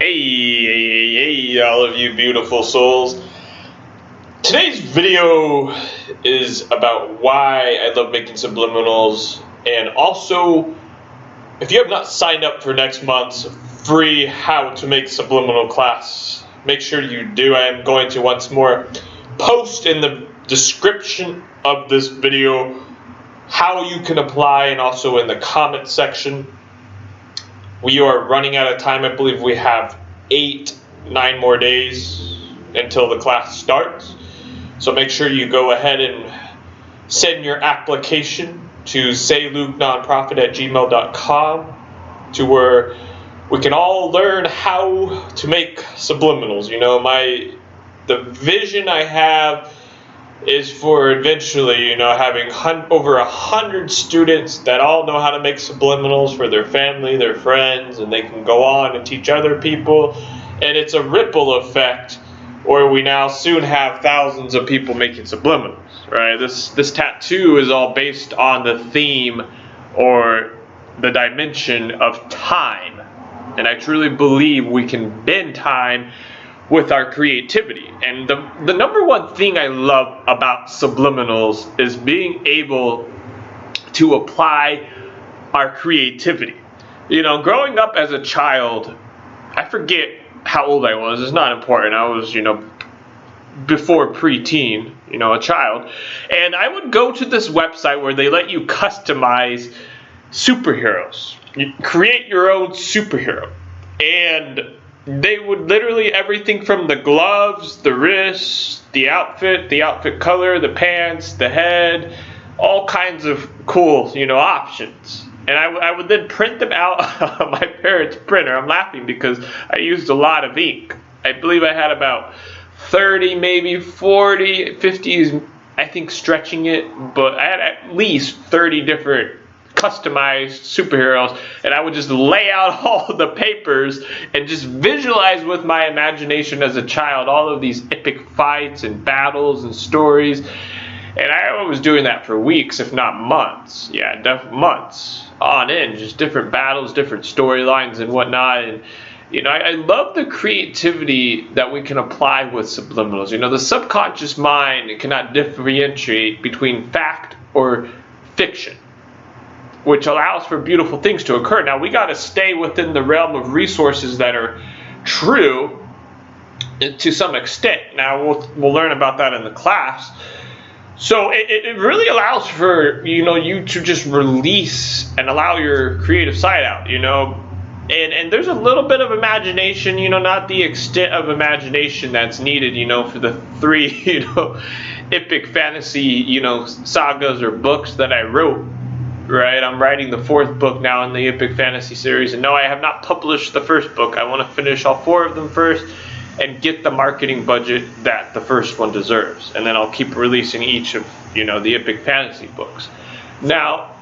Hey, all of you beautiful souls. Today's video is about why I love making subliminals, and also, if you have not signed up for next month's free How to Make Subliminal class, make sure you do. I am going to once more post in the description of this video how you can apply, and also in the comment section. We are running out of time. I believe we have 9 more days until the class starts. So make sure you go ahead and send your application to sayluknonprofit@gmail.com to where we can all learn how to make subliminals. You know, the vision I have is for eventually, having over 100 students that all know how to make subliminals for their family, their friends, and they can go on and teach other people. And it's a ripple effect where we now soon have thousands of people making subliminals, right? This tattoo is all based on the theme or the dimension of time. And I truly believe we can bend time with our creativity. And the number one thing I love about subliminals is being able to apply our creativity. Growing up as a child, I forget how old I was, it's not important. I was, before preteen, a child. And I would go to this website where they let you customize superheroes. You create your own superhero. And they would literally everything from the gloves, the wrists, the outfit color, the pants, the head, all kinds of cool, options. And I would then print them out on my parents' printer. I'm laughing because I used a lot of ink. I believe I had about 30, maybe 40, 50, I think stretching it, but I had at least 30 different customized superheroes, and I would just lay out all the papers and just visualize with my imagination as a child all of these epic fights and battles and stories. And I was doing that for weeks, if not months. Yeah, months on end, just different battles, different storylines and whatnot. And I love the creativity that we can apply with subliminals. The subconscious mind cannot differentiate between fact or fiction, which allows for beautiful things to occur. Now, we got to stay within the realm of resources that are true to some extent. Now, we'll learn about that in the class. So it really allows for, you to just release and allow your creative side out, And there's a little bit of imagination, not the extent of imagination that's needed, for the 3, epic fantasy, sagas or books that I wrote. Right, I'm writing the 4th book now in the epic fantasy series, and no, I have not published the 1st book. I want to finish all 4 of them first and get the marketing budget that the 1st one deserves, and then I'll keep releasing each of the epic fantasy books. Now,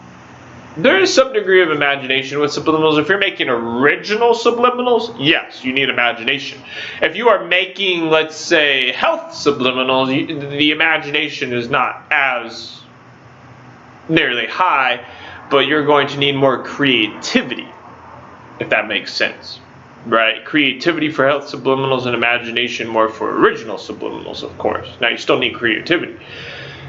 there is some degree of imagination with subliminals. If you're making original subliminals, yes, you need imagination. If you are making, let's say, health subliminals, the imagination is not as nearly high, but you're going to need more creativity, if that makes sense, right? Creativity for health subliminals and imagination more for original subliminals, of course. Now, you still need creativity.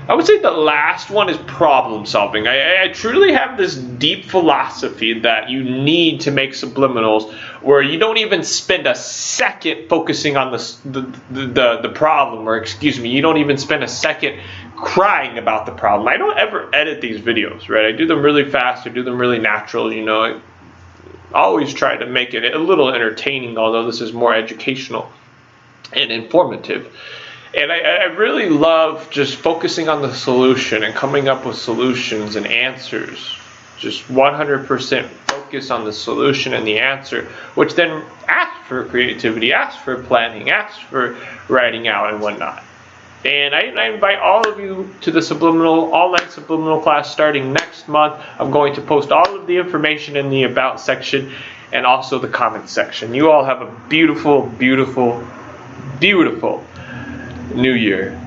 I would say the last one is problem solving. I truly have this deep philosophy that you need to make subliminals where you don't even spend a second focusing on the problem, or you don't even spend a second crying about the problem. I don't ever edit these videos, right? I do them really fast. I do them really natural, I always try to make it a little entertaining, although this is more educational and informative. And I really love just focusing on the solution and coming up with solutions and answers. Just 100% focus on the solution and the answer, which then asks for creativity, asks for planning, asks for writing out and whatnot. And I invite all of you to the online subliminal class starting next month. I'm going to post all of the information in the About section and also the comment section. You all have a beautiful, beautiful, beautiful New Year.